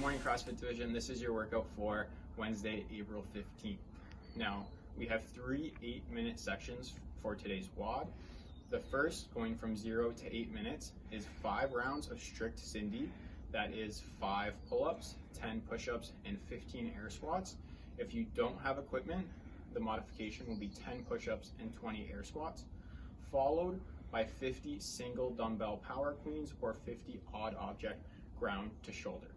morning, CrossFit Division. This is your workout for Wednesday, April 15th. Now, we have 3 8-minute sections for today's WOD. The first, going from 0 to 8 minutes, is 5 rounds of strict Cindy. That is 5 pull-ups, 10 push-ups, and 15 air squats. If you don't have equipment, the modification will be 10 push-ups and 20 air squats, followed by 50 single dumbbell power cleans or 50 odd object ground to shoulder.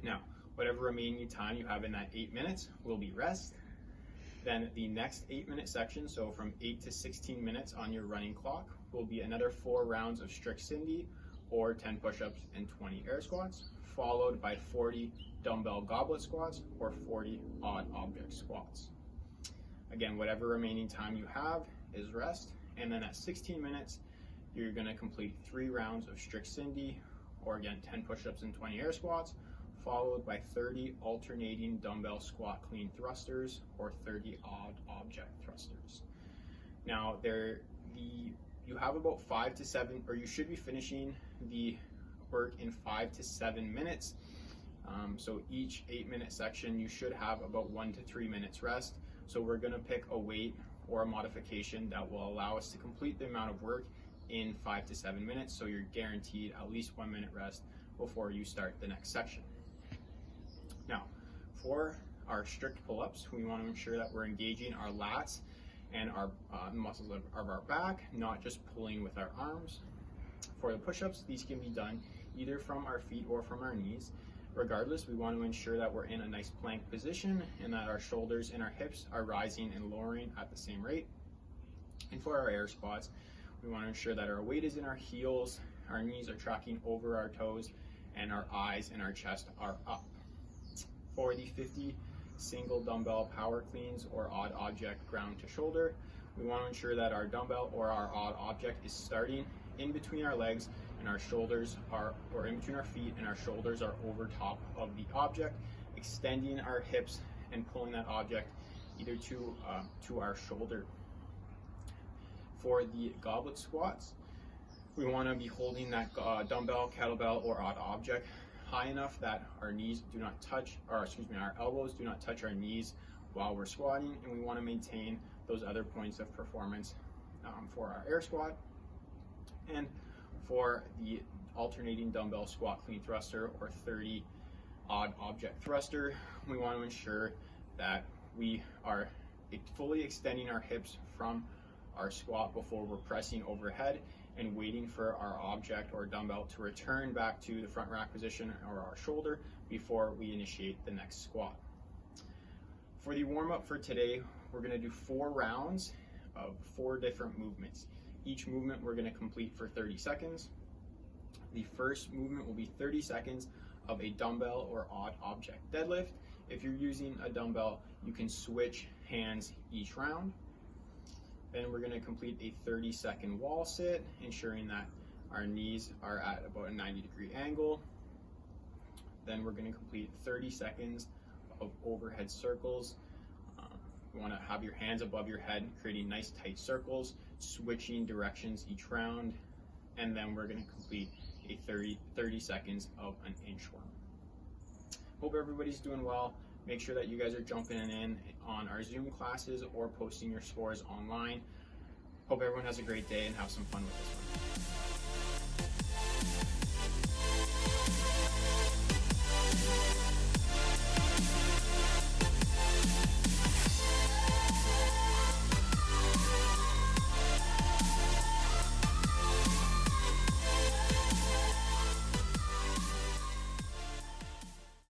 Now, whatever remaining time you have in that 8 minutes will be rest. Then the next 8-minute section, so from 8 to 16 minutes on your running clock, will be another 4 rounds of strict Cindy or 10 push-ups and 20 air squats, followed by 40 dumbbell goblet squats or 40 odd object squats. Again, whatever remaining time you have is rest. And then at 16 minutes, you're going to complete 3 rounds of strict Cindy, or again 10 push-ups and 20 air squats, followed by 30 alternating dumbbell squat clean thrusters or 30 odd object thrusters. Now, you have about 5 to 7, or you should be finishing the work in 5 to 7 minutes. So each 8-minute section, you should have about 1 to 3 minutes rest. So we're going to pick a weight or a modification that will allow us to complete the amount of work in 5 to 7 minutes. So you're guaranteed at least 1 minute rest before you start the next section. Now, for our strict pull-ups, we want to ensure that we're engaging our lats and our muscles of our back, not just pulling with our arms. For the push-ups, these can be done either from our feet or from our knees. Regardless, we want to ensure that we're in a nice plank position and that our shoulders and our hips are rising and lowering at the same rate. And for our air squats, we want to ensure that our weight is in our heels, our knees are tracking over our toes, and our eyes and our chest are up. For the 50 single dumbbell power cleans or odd object ground to shoulder, we want to ensure that our dumbbell or our odd object is starting in between our legs and our shoulders are, or in between our feet and our shoulders are over top of the object, extending our hips and pulling that object either to our shoulder. For the goblet squats, we want to be holding that dumbbell, kettlebell, or odd object high enough that our knees do not touch, or our elbows do not touch our knees while we're squatting, and we want to maintain those other points of performance for our air squat. And for the alternating dumbbell squat clean thruster or 30 odd object thruster, we want to ensure that we are fully extending our hips from our squat before we're pressing overhead and waiting for our object or dumbbell to return back to the front rack position or our shoulder before we initiate the next squat. For the warm-up for today, we're going to do 4 rounds of 4 different movements. Each movement we're going to complete for 30 seconds. The first movement will be 30 seconds of a dumbbell or odd object deadlift. If you're using a dumbbell, you can switch hands each round. Then we're going to complete a 30-second wall sit, ensuring that our knees are at about a 90-degree angle. Then we're going to complete 30 seconds of overhead circles. You want to have your hands above your head, creating nice tight circles, switching directions each round. And then we're going to complete a 30 seconds of an inchworm. Hope everybody's doing well. Make sure that you guys are jumping in on our Zoom classes or posting your scores online. Hope everyone has a great day and have some fun with this one.